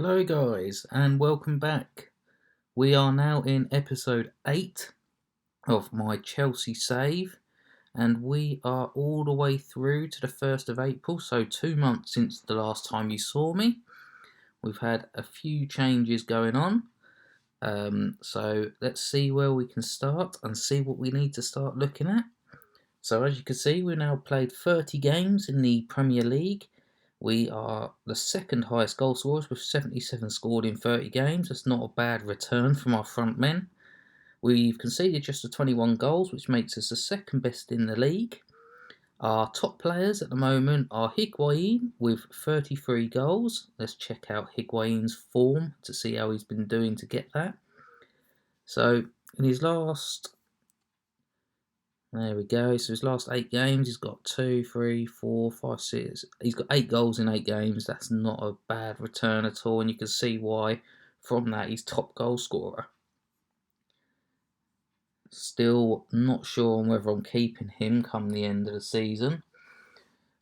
Hello, guys, and welcome back. We are now in episode 8 of my Chelsea save, and we are all the way through to the 1st of April, so 2 months since the last time you saw me. We've had a few changes going on, so let's see where we can start and see what we need to start looking at. So, as you can see, we've now played 30 games in the Premier League. We are the second highest goal scorers with 77 scored in 30 games. That's not a bad return from our front men. We've conceded just 21 goals, which makes us the second best in the league. Our top players at the moment are Higuain with 33 goals. Let's check out Higuain's form to see how he's been doing to get that. So, in his last There we go. So his last 8 games, he's got 2, 3, 4, 5, 6. He's got 8 goals in 8 games. That's not a bad return at all, and you can see why from that he's top goal scorer. Still not sure on whether I'm keeping him come the end of the season.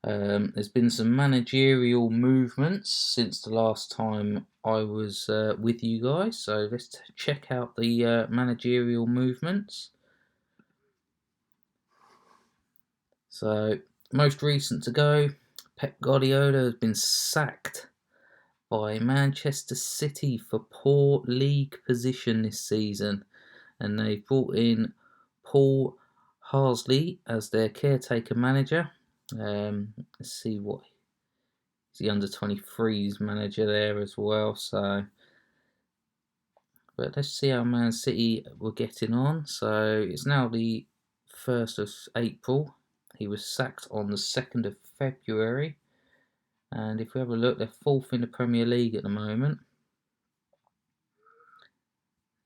There's been some managerial movements since the last time I was with you guys. So let's check out the managerial movements. So, most recent to go, Pep Guardiola has been sacked by Manchester City for poor league position this season, and they've brought in Paul Harsley as their caretaker manager. Let's see what is the under 23s manager there as well. But let's see how Man City were getting on. So it's now the 1st of April. He was sacked on the 2nd of February. And if we have a look, they're 4th in the Premier League at the moment.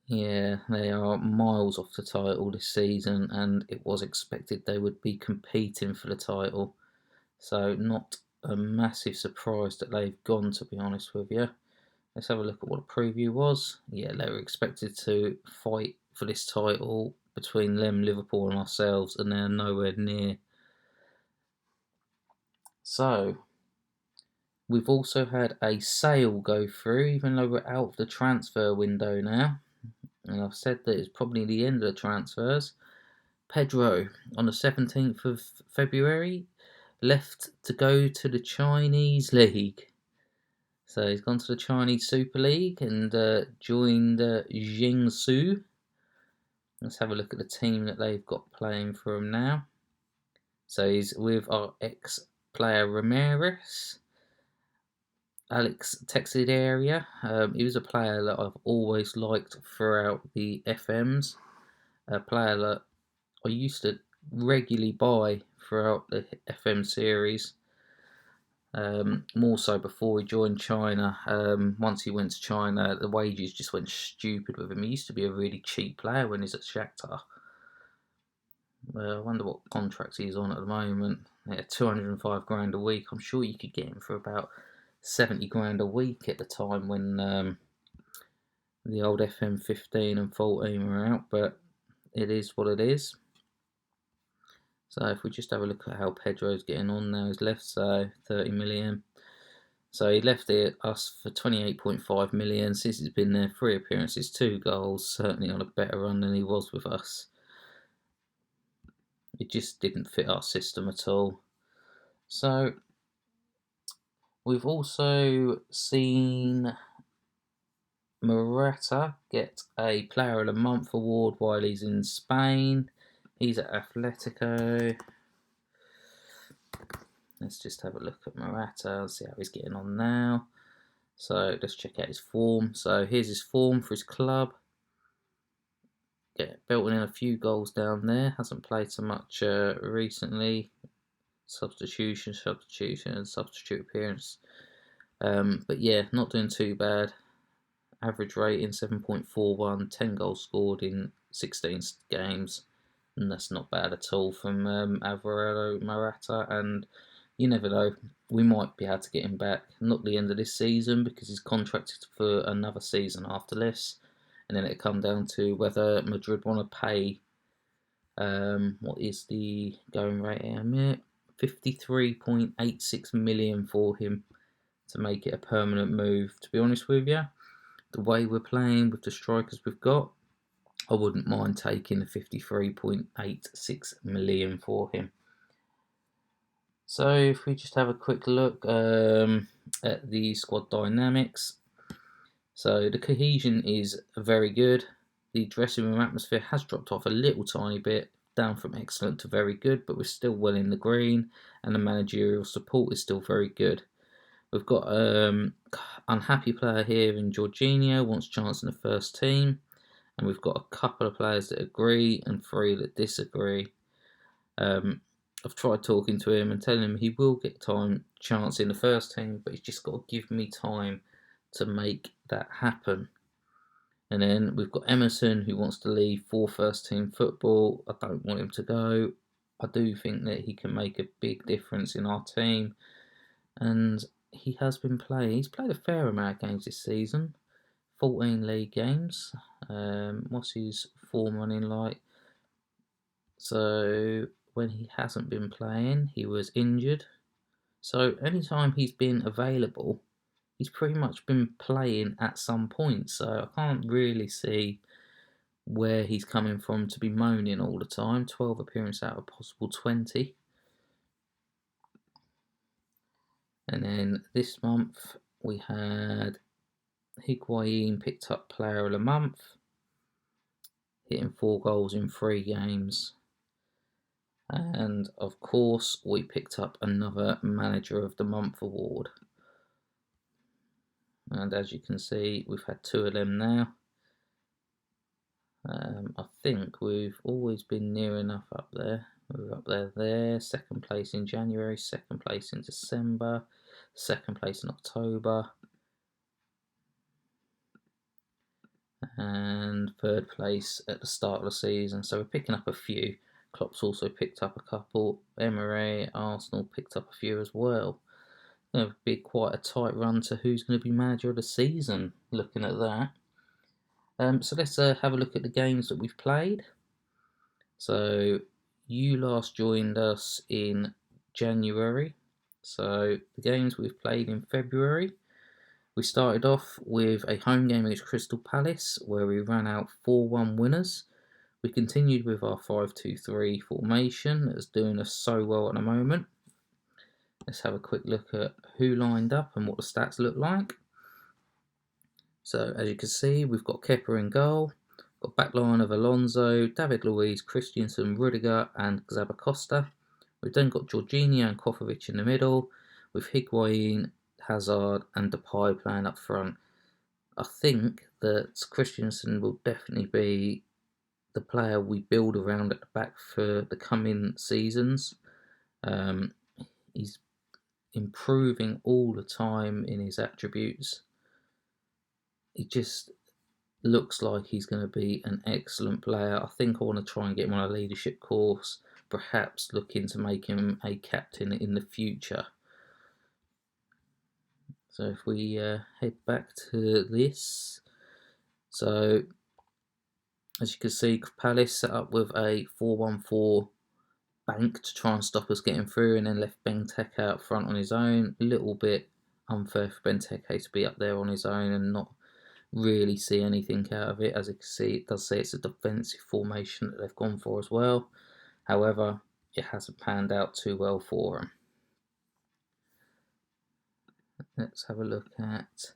Yeah, they are miles off the title this season, and it was expected they would be competing for the title. So not a massive surprise that they've gone, to be honest with you. Let's have a look at what the preview was. Yeah, they were expected to fight for this title between them, Liverpool and ourselves, and they're nowhere near. So, we've also had a sale go through, even though we're out of the transfer window now. And I've said that it's probably the end of the transfers. Pedro, on the 17th of February, left to go to the Chinese League. So he's gone to the Chinese Super League and joined Jiangsu. Let's have a look at the team that they've got playing for him now. So he's with our ex-player Ramirez. Alex Texidaria. He was a player that I've always liked throughout the FMs. A player that I used to regularly buy throughout the FM series. More so before he joined China. Once he went to China, the wages just went stupid with him. He used to be a really cheap player when he's at Shakhtar. I wonder what contracts he's on at the moment. Yeah, 205 grand a week. I'm sure you could get him for about 70 grand a week at the time when the old FM 15 and 14 were out, but it is what it is. So if we just have a look at how Pedro's getting on now, he's left, so 30 million. So he left us for 28.5 million. Since he's been there, 3 appearances, 2 goals, certainly on a better run than he was with us. It just didn't fit our system at all. So we've also seen Morata get a Player of the Month award while he's in Spain. He's at Atletico. Let's just have a look at Morata and see how he's getting on now. So let's check out his form. So here's his form for his club. Belting in a few goals down there. Hasn't played so much recently. Substitution, and substitute appearance. But yeah, not doing too bad. Average rating 7.41, 10 goals scored in 16 games. And that's not bad at all from Alvaro Morata. And you never know, we might be able to get him back. Not the end of this season because he's contracted for another season after this. And then it'll come down to whether Madrid want to pay, what is the going rate here? 53.86 million for him. to make it a permanent move. To be honest with you, the way we're playing with the strikers we've got, I wouldn't mind taking the 53.86 million for him. So if we just have a quick look at the squad dynamics, so the cohesion is very good. The dressing room atmosphere has dropped off a little tiny bit, down from excellent to very good, but we're still well in the green, and the managerial support is still very good. We've got unhappy player here in Jorginho, wants chance in the first team, and we've got a couple of players that agree and 3 that disagree. I've tried talking to him and telling him he will get chance in the first team, but he's just got to give me time to make that happen. And then we've got Emerson, who wants to leave for first team football. I don't want him to go. I do think that he can make a big difference in our team, and he has been playing. He's played a fair amount of games this season, 14 league games. What's his form running like? So when he hasn't been playing, he was injured. So anytime he's been available, he's pretty much been playing at some point. So I can't really see where he's coming from to be moaning all the time. 12 appearances out of possible 20. And then this month we had Higuain picked up Player of the Month, hitting 4 goals in 3 games. And of course, we picked up another Manager of the Month award. And as you can see, we've had 2 of them now. I think we've always been near enough up there. We were up there, 2nd place in January, 2nd place in December, 2nd place in October, and 3rd place at the start of the season. So we're picking up a few. Klopp's also picked up a couple. Emery, Arsenal picked up a few as well. Going to be quite a tight run to who's going to be manager of the season, looking at that. So let's have a look at the games that we've played. So you last joined us in January. So the games we've played in February. We started off with a home game against Crystal Palace where we ran out 4-1 winners. We continued with our 5-2-3 formation that's doing us so well at the moment. Let's have a quick look at who lined up and what the stats look like. So as you can see, we've got Kepa in goal. Got back line of Alonso, David Luiz, Christensen, Rudiger and Zabacosta. We've then got Jorginho and Kovacic in the middle, with Higuain, Hazard and Depay playing up front. I think that Christensen will definitely be the player we build around at the back for the coming seasons. He's improving all the time in his attributes. He just looks like he's going to be an excellent player. I think I want to try and get him on a leadership course, perhaps looking to make him a captain in the future. So if we head back to this, so as you can see, Palace set up with a 4-1-4 bank to try and stop us getting through, and then left Benteke out front on his own. A little bit unfair for Benteke to be up there on his own and not really see anything out of it. As you can see, it does say it's a defensive formation that they've gone for as well. However, it hasn't panned out too well for them. Let's have a look at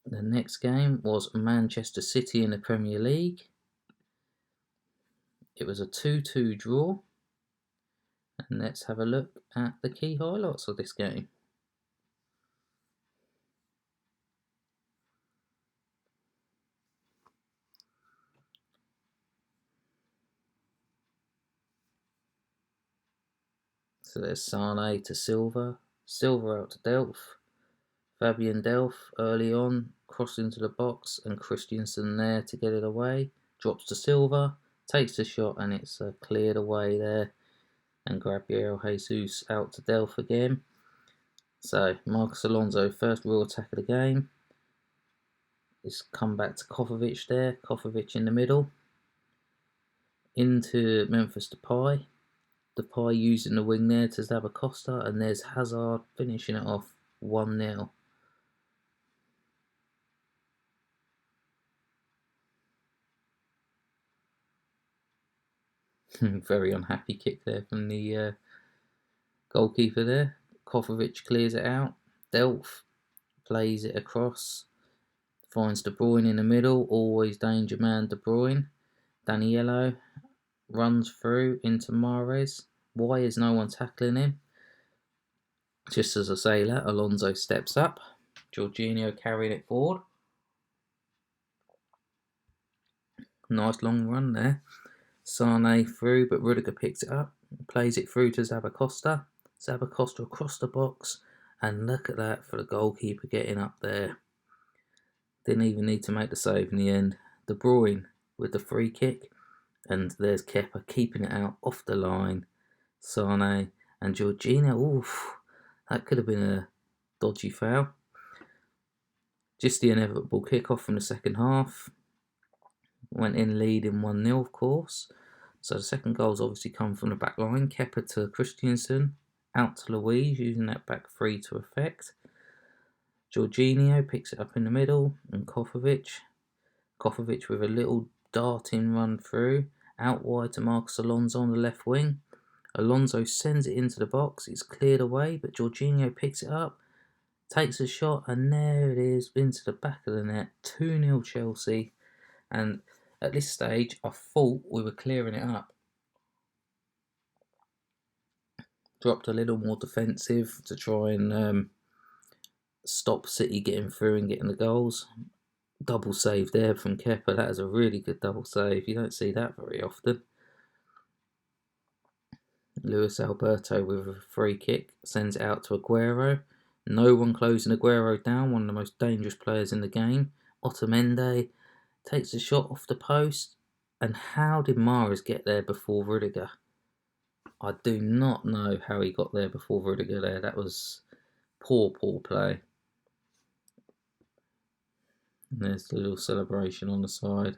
the next game. Was Manchester City in the Premier League. It was a 2-2 draw. And let's have a look at the key highlights of this game. So there's Sane to Silva, Silva out to Delph, Fabian Delph early on, crossed into the box, and Christensen there to get it away. Drops to Silva, takes the shot, and it's cleared away there. And Gabriel Jesus out to Delph again. So Marcos Alonso, first real attack of the game. It's come back to Kovacic there, Kovacic in the middle. Into Memphis Depay. Depay using the wing there to Zabacosta, and there's Hazard finishing it off 1-0. Very unhappy kick there from the goalkeeper there. Kovacic clears it out. Delph plays it across. Finds De Bruyne in the middle. Always danger man De Bruyne. Daniello runs through into Mahrez. Why is no one tackling him? Just as I say that, Alonso steps up. Jorginho carrying it forward. Nice long run there. Sane through, but Rudiger picks it up. Plays it through to Zappacosta. Zappacosta across the box. And look at that for the goalkeeper getting up there. Didn't even need to make the save in the end. De Bruyne with the free kick. And there's Kepa keeping it out off the line. Sane and Jorginho. Oof, that could have been a dodgy foul. Just the inevitable kick-off from the second half. Went in leading 1-0, of course. So the second goal's obviously come from the back line. Kepa to Christensen. Out to Luiz, using that back three to effect. Jorginho picks it up in the middle. And Kovacic with a little darting run through. Out wide to Marcos Alonso on the left wing. Alonso sends it into the box. It's cleared away, but Jorginho picks it up. Takes a shot, and there it is, into the back of the net. 2-0 Chelsea. And at this stage, I thought we were clearing it up. Dropped a little more defensive to try and stop City getting through and getting the goals. Double save there from Kepa. That is a really good double save. You don't see that very often. Luis Alberto with a free kick. Sends it out to Aguero. No one closing Aguero down. One of the most dangerous players in the game. Otamendi takes a shot off the post. And how did Mahrez get there before Rudiger? I do not know how he got there before Rudiger there. That was poor play. And there's the little celebration on the side.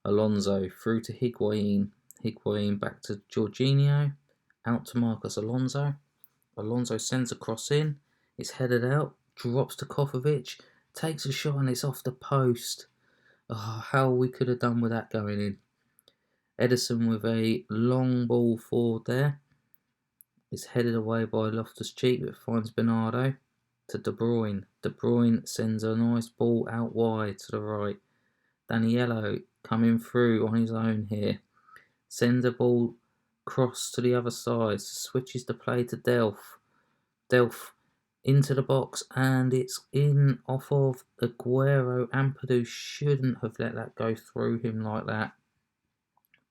Alonso through to Higuain. Higuain back to Jorginho. Out to Marcos Alonso. Alonso sends a cross in. It's headed out. Drops to Kovacic. Takes a shot and it's off the post. Oh, how we could have done with that going in. Ederson with a long ball forward there. It's headed away by Loftus-Cheek, but finds Bernardo to De Bruyne. De Bruyne sends a nice ball out wide to the right. Daniello coming through on his own here. Sends a ball cross to the other side. Switches the play to Delph. Delph into the box, and it's in off of Aguero. Ampadu shouldn't have let that go through him like that.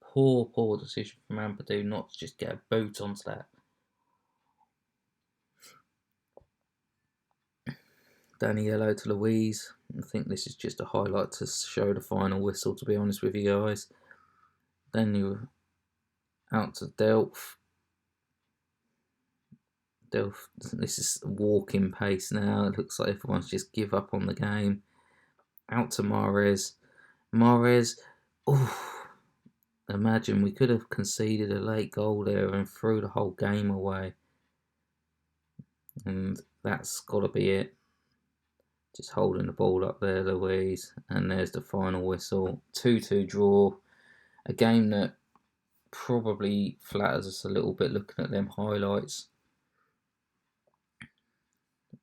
Poor decision from Ampadu not to just get a boot onto that. Daniello to Luiz. I think this is just a highlight to show the final whistle, to be honest with you guys. Then you're out to Delph. This is walking pace now. It looks like everyone's just give up on the game. Out to Mahrez. Imagine we could have conceded a late goal there and threw the whole game away. And that's got to be it. Just holding the ball up there, Luiz. And there's the final whistle. 2-2 draw. A game that probably flatters us a little bit looking at them highlights.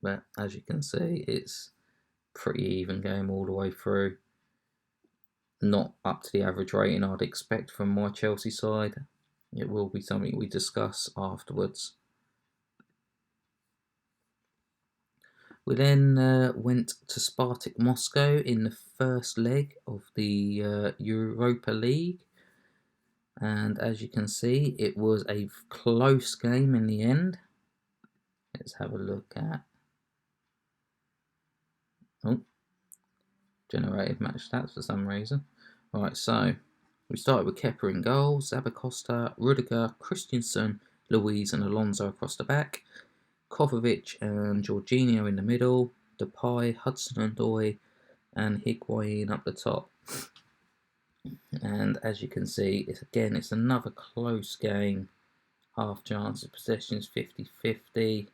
But as you can see, it's pretty even game all the way through. Not up to the average rating I'd expect from my Chelsea side. It will be something we discuss afterwards. We then went to Spartak Moscow in the first leg of the Europa League. And as you can see, it was a close game in the end. Let's have a look at... generated match stats for some reason. Right, so we started with Kepa in goal, Zappacosta, Rudiger, Christensen, Luiz and Alonso across the back. Kovacic and Jorginho in the middle, Depay, Hudson-Odoi and Higuain up the top. And as you can see, it's another close game. Half chances, possessions 50-50.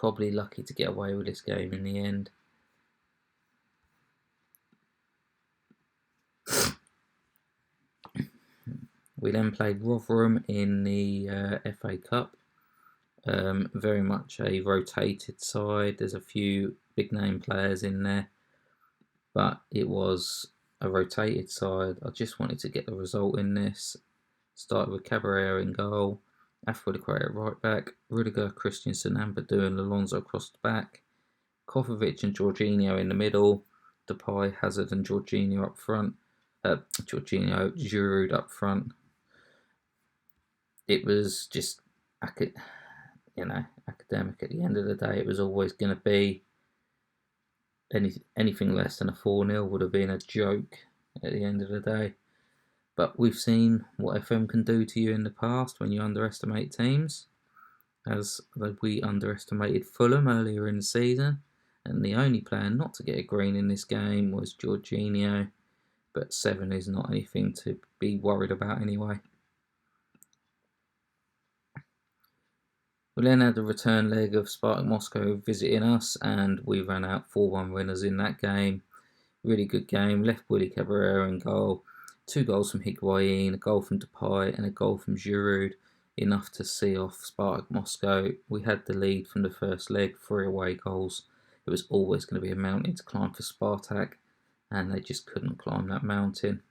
probably lucky to get away with this game in the end. We then played Rotherham in the FA Cup. Very much a rotated side. There's a few big name players in there, but it was a rotated side. I just wanted to get the result in this. Started with Caballero in goal, Afrodicrate at right back, Rudiger, Christensen, Ampadu and Alonso across the back, Kovacic and Jorginho in the middle, Depay, Hazard and Jorginho up front. Giroud up front. It was just, academic at the end of the day. It was always going to be anything less than a 4-0 would have been a joke at the end of the day. But we've seen what FM can do to you in the past when you underestimate teams, as we underestimated Fulham earlier in the season, and the only player not to get a green in this game was Jorginho, but 7 is not anything to be worried about anyway. We then had the return leg of Spartak Moscow visiting us, and we ran out 4-1 winners in that game. Really good game. Left Willy Caballero in goal. 2 goals from Higuain, a goal from Depay and a goal from Giroud, enough to see off Spartak Moscow. We had the lead from the first leg, 3 away goals. It was always going to be a mountain to climb for Spartak, and they just couldn't climb that mountain.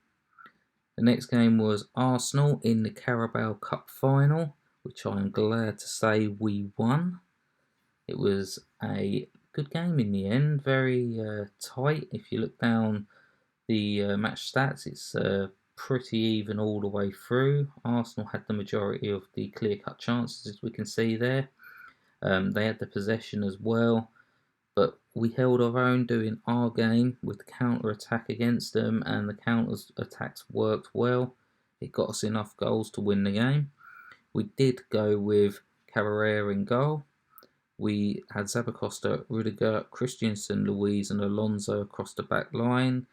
The next game was Arsenal in the Carabao Cup final, which I am glad to say we won. It was a good game in the end, very tight. If you look down the match stats, it's pretty even all the way through. Arsenal had the majority of the clear-cut chances, as we can see there. They had the possession as well, but we held our own doing our game with the counter-attack against them, and the counter-attacks worked well. It got us enough goals to win the game. We did go with Caballero in goal. We had Zappacosta, Rudiger, Christensen, Luiz and Alonso across the back line.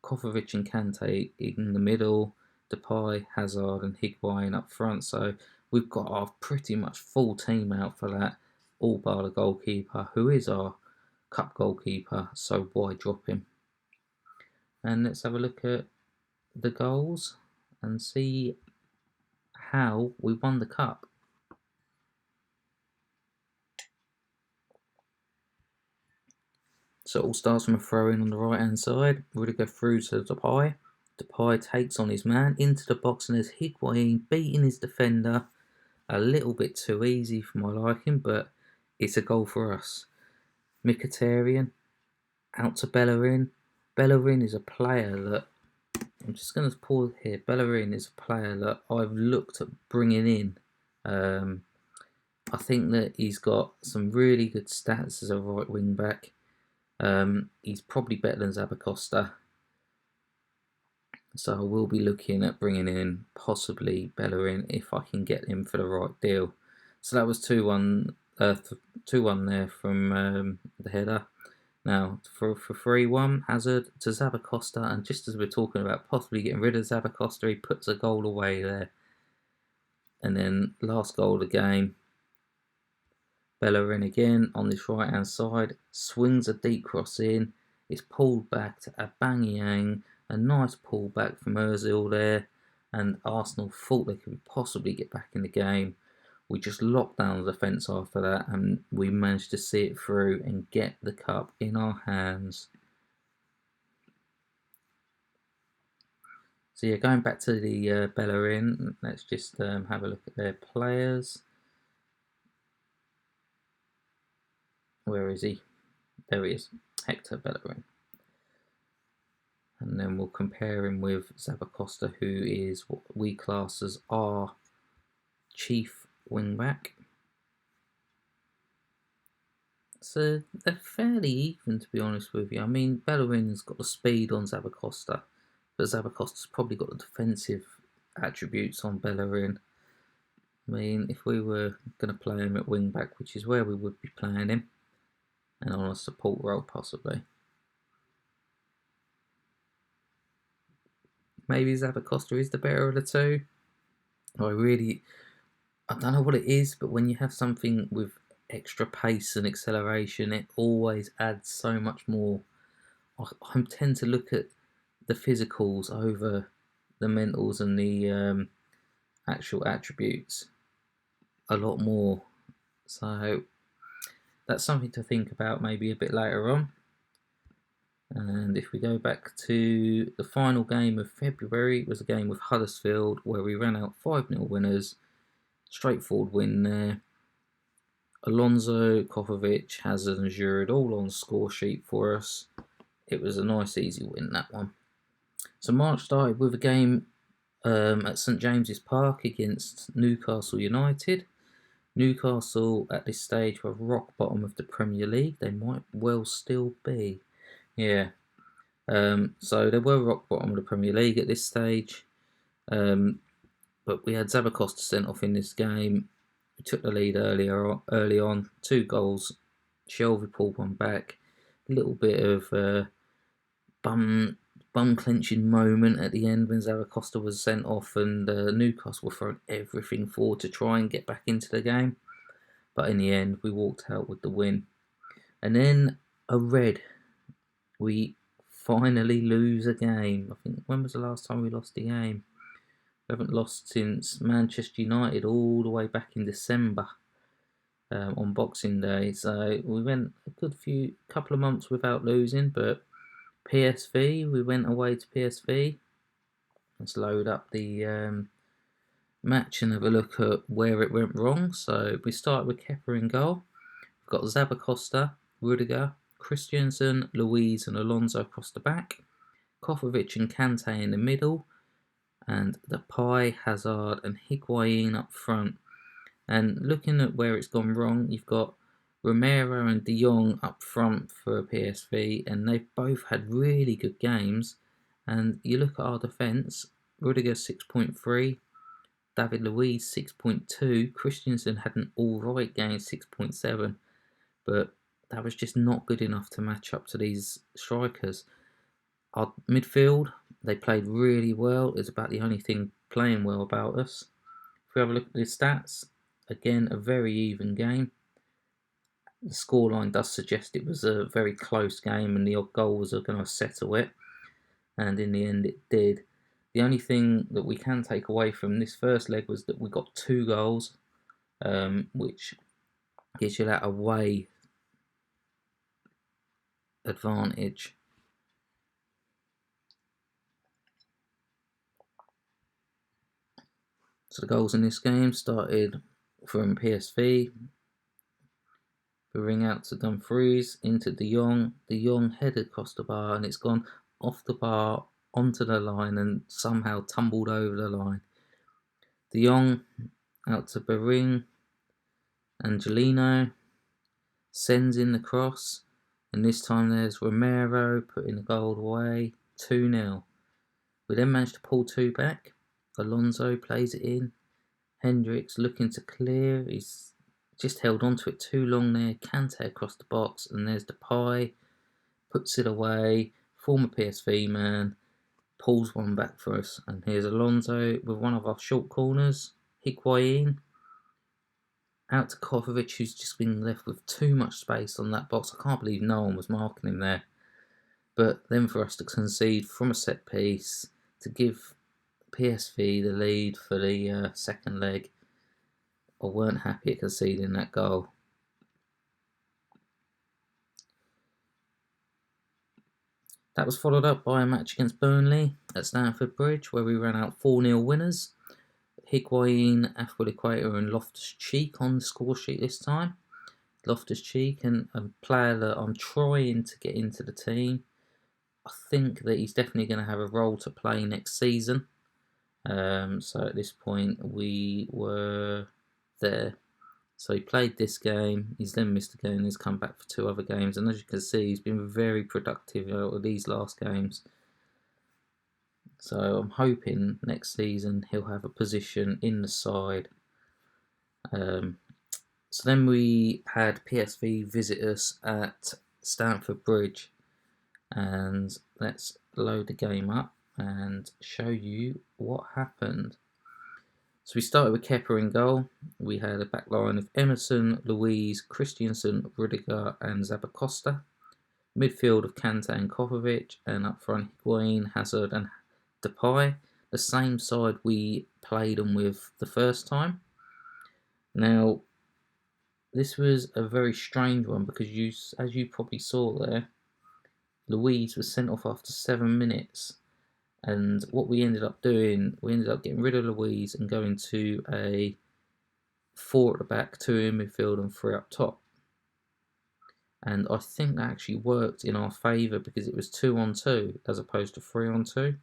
Kovacic and Kante in the middle. Depay, Hazard and Higuain up front. So we've got our pretty much full team out for that, all bar the goalkeeper, who is our cup goalkeeper, so why drop him? And let's have a look at the goals and see how we won the cup. So it all starts from a throw-in on the right-hand side. Rudiger through to Depay. Depay takes on his man into the box, and there's Higuain beating his defender. A little bit too easy for my liking, but it's a goal for us. Mkhitaryan out to Bellerin. Bellerin is a player that, I'm just going to pause here. Bellerin is a player that I've looked at bringing in. I think that he's got some really good stats as a right wing back. He's probably better than Zappacosta, so I will be looking at bringing in possibly Bellerin if I can get him for the right deal. So that was 2-1 there from the header. Now for 3-1, Hazard to Zappacosta, and just as we're talking about possibly getting rid of Zappacosta, he puts a goal away there. And then last goal of the game, Bellerin again on this right hand side, swings a deep cross in, it's pulled back to Aubameyang, a nice pull back from Ozil there, and Arsenal thought they could possibly get back in the game. We just locked down the defence after that, and we managed to see it through and get the cup in our hands. So yeah, going back to the Bellerin, let's just have a look at their players. Where is he? There he is, Hector Bellerin. And then we'll compare him with Zappacosta, who is what we class as our chief wing-back. So they're fairly even, to be honest with you. I mean, Bellerin's got the speed on Zappacosta, but Zappacosta's probably got the defensive attributes on Bellerin. I mean, if we were going to play him at wing-back, which is where we would be playing him, and on a support role possibly, maybe Zappacosta is the better of the two. I don't know what it is, but when you have something with extra pace and acceleration. It always adds so much more. I tend to look at the physicals over the mentals and the actual attributes a lot more. So that's something to think about maybe a bit later on. And if we go back to the final game of February, it was a game with Huddersfield where we ran out 5-0 winners. Straightforward win there. Alonso, Kovacic, Hazard and Giroud all on score sheet for us. It was a nice easy win, that one. So March started with a game at St James's Park against Newcastle United. Newcastle at this stage were rock bottom of the Premier League. They might well still be. Yeah. So they were rock bottom of the Premier League at this stage. But we had Zabacosta sent off in this game. We took the lead early on. 2 goals. Shelvey pulled one back. A little bit of bum clenching moment at the end when Zabacosta was sent off, and Newcastle were throwing everything forward to try and get back into the game. But in the end, we walked out with the win. And then a red. We finally lose a game. I think, when was the last time we lost a game? We haven't lost since Manchester United all the way back in December on Boxing Day. So we went a couple of months without losing, but PSV, we went away to PSV. Let's load up the match and have a look at where it went wrong. So we started with Kepa in goal. We've got Zabacosta, Rudiger, Christensen, Luiz and Alonso across the back. Kovacic and Kante in the middle. And Depay, Hazard and Higuain up front. And looking at where it's gone wrong, you've got Romero and De Jong up front for PSV, and they've both had really good games. And you look at our defence, Rudiger 6.3, David Luiz 6.2, Christensen had an alright game 6.7, but that was just not good enough to match up to these strikers. Our midfield, they played really well. It's about the only thing playing well about us. If we have a look at the stats, again, a very even game. The scoreline does suggest it was a very close game and the odd goal was going to settle it. And in the end, it did. The only thing that we can take away from this first leg was that we got 2 goals, which gives you that away advantage. So the goals in this game started from PSV. We ring out to Dumfries, into De Jong. De Jong headed across the bar and it's gone off the bar onto the line and somehow tumbled over the line. De Jong out to Bering. Angelino sends in the cross. And this time there's Romero putting the goal away. 2-0. We then managed to pull 2 back. Alonso plays it in. Hendricks looking to clear. He's just held onto it too long there. Kante across the box. And there's Depay. Puts it away. Former PSV man. Pulls one back for us. And here's Alonso with one of our short corners. Higuain. Out to Kovacic, who's just been left with too much space on that box. I can't believe no one was marking him there. But then for us to concede from a set piece to give PSV the lead for the second leg, I weren't happy at conceding that goal. That was followed up by a match against Burnley at Stamford Bridge, where we ran out 4-0 winners. Higuain, Azpilicueta and Loftus-Cheek on the score sheet this time. Loftus-Cheek, and a player that I'm trying to get into the team. I think that he's definitely going to have a role to play next season. So at this point, we were there. So he played this game. He's then missed a game. He's come back for 2 other games. And as you can see, he's been very productive out of these last games. So I'm hoping next season he'll have a position in the side. So then we had PSV visit us at Stamford Bridge. And let's load the game up and show you what happened. So we started with Kepa in goal. We had a back line of Emerson, Louise, Christiansen, Rudiger and Zabacosta. Midfield of Kante and Kovacic, and up front Higuain, Hazard and Depay. The same side we played them with the first time. Now, this was a very strange one because, as you probably saw there, Louise was sent off after 7 minutes. And what we ended up doing, we ended up getting rid of Louise and going to a 4 at the back, 2 in midfield and 3 up top. And I think that actually worked in our favour because it was 2-on-2 as opposed to 3-on-2.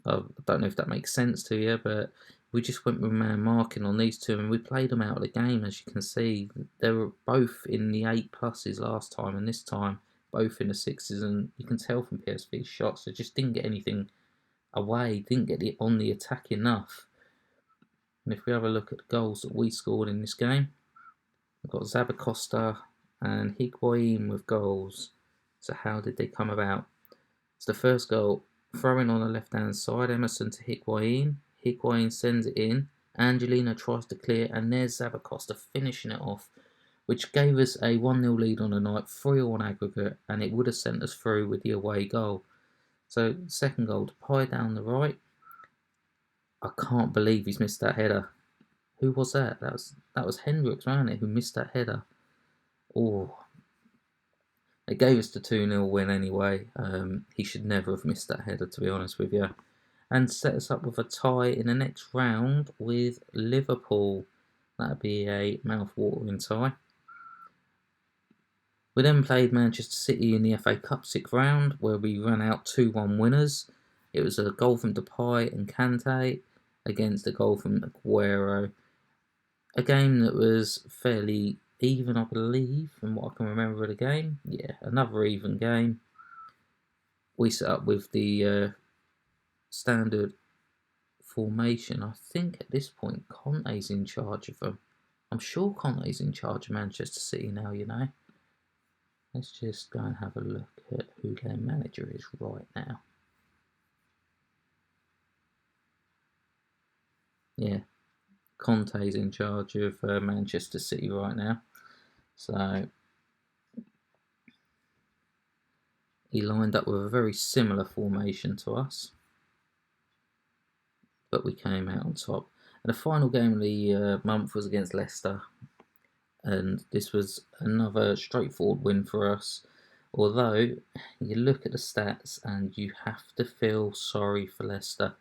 I don't know if that makes sense to you, but we just went with man marking on these two and we played them out of the game. As you can see, they were both in the 8+s last time, and this time both in the 6s, and you can tell from PSV's shots they just didn't get anything away, didn't get it on the attack enough. And if we have a look at the goals that we scored in this game, we've got Zabacosta and Higuain with goals. So how did they come about? So the first goal, throwing on the left-hand side, Emerson to Higuain. Higuain sends it in. Angelina tries to clear, and there's Zabacosta finishing it off, which gave us a 1-0 lead on the night, 3-all on aggregate, and it would have sent us through with the away goal. So, second goal, Depay down the right. I can't believe he's missed that header. Who was that? That was Hendricks, wasn't it, who missed that header? Oh, it gave us the 2-0 win anyway. He should never have missed that header, to be honest with you. And set us up with a tie in the next round with Liverpool. That'd be a mouth-watering tie. We then played Manchester City in the FA Cup 6th round, where we ran out 2-1 winners. It was a goal from Depay and Kante against a goal from Aguero. A game that was fairly even, I believe, from what I can remember of the game. Yeah, another even game. We set up with the standard formation. I think at this point Conte's in charge of them. I'm sure Conte's in charge of Manchester City now, you know. Let's just go and have a look at who their manager is right now. Yeah, Conte's in charge of Manchester City right now. So he lined up with a very similar formation to us, but we came out on top. And the final game of the month was against Leicester, and this was another straightforward win for us. Although you look at the stats and you have to feel sorry for Leicester.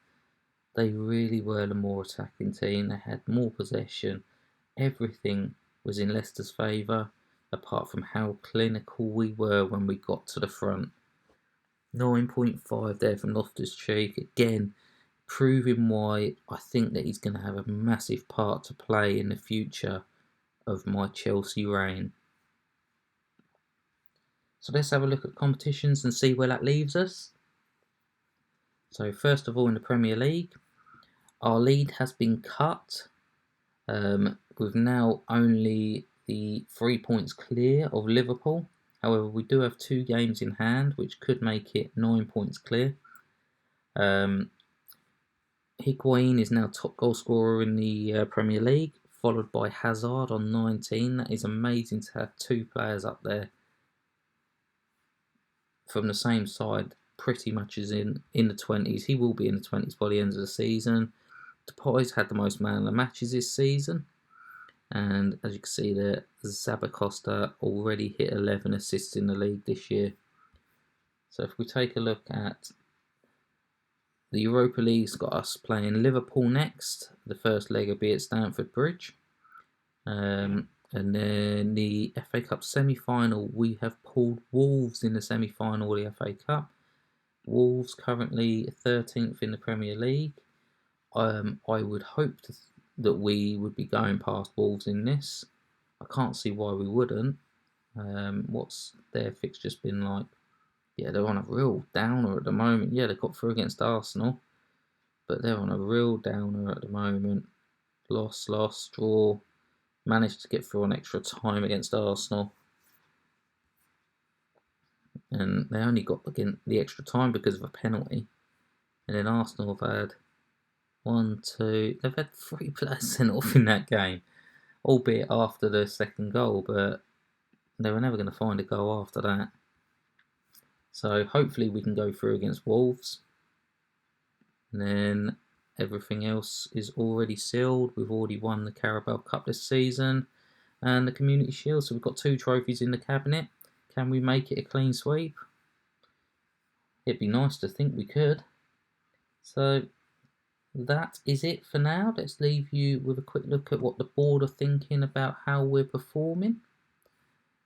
They really were the more attacking team. They had more possession. Everything was in Leicester's favour, apart from how clinical we were when we got to the front. 9.5 there from Loftus-Cheek. Again, proving why I think that he's going to have a massive part to play in the future of my Chelsea reign. So let's have a look at competitions and see where that leaves us. So first of all, in the Premier League, our lead has been cut. With now only the 3 points clear of Liverpool. However, we do have 2 games in hand, which could make it 9 points clear. Higuain is now top goal scorer in the Premier League, followed by Hazard on 19. That is amazing to have 2 players up there from the same side, pretty much as in the 20s. He will be in the 20s by the end of the season. Depay's had the most man of the matches this season. And as you can see there, Zabacosta already hit 11 assists in the league this year. So if we take a look at the Europa League's got us playing Liverpool next. The first leg will be at Stamford Bridge. And then the FA Cup semi-final, we have pulled Wolves in the semi-final of the FA Cup. Wolves currently 13th in the Premier League. I would hope that we would be going past Wolves in this. I can't see why we wouldn't. What's their fixtures been like? Yeah, they're on a real downer at the moment. Yeah, they got through against Arsenal, but they're on a real downer at the moment. Loss, draw. Managed to get through on extra time against Arsenal. And they only got the extra time because of a penalty. And then Arsenal have had 1, 2. They've had 3 players sent off in that game, albeit after the second goal, but they were never going to find a goal after that. So hopefully we can go through against Wolves. And then everything else is already sealed. We've already won the Carabao Cup this season and the Community Shield. So we've got 2 trophies in the cabinet. Can we make it a clean sweep? It'd be nice to think we could. So that is it for now. Let's leave you with a quick look at what the board are thinking about how we're performing.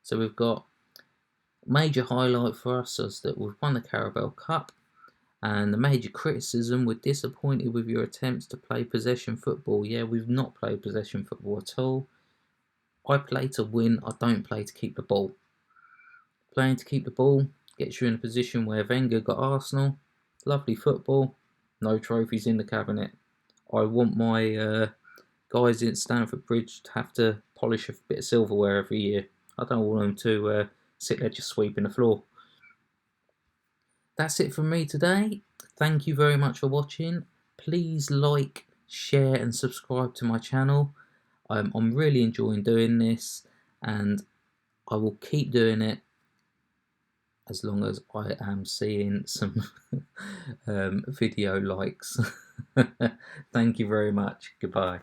So we've got major highlight for us is that we've won the Carabao Cup, and the major criticism, we're disappointed with your attempts to play possession football. Yeah, we've not played possession football at all. I play to win, I don't play to keep the ball. Playing to keep the ball gets you in a position where Wenger got Arsenal. Lovely football, no trophies in the cabinet. I want my guys in Stamford Bridge to have to polish a bit of silverware every year. I don't want them to sit there just sweeping the floor. That's it from me today. Thank you very much for watching. Please like, share and subscribe to my channel. I'm really enjoying doing this, and I will keep doing it as long as I am seeing some video likes. Thank you very much. Goodbye.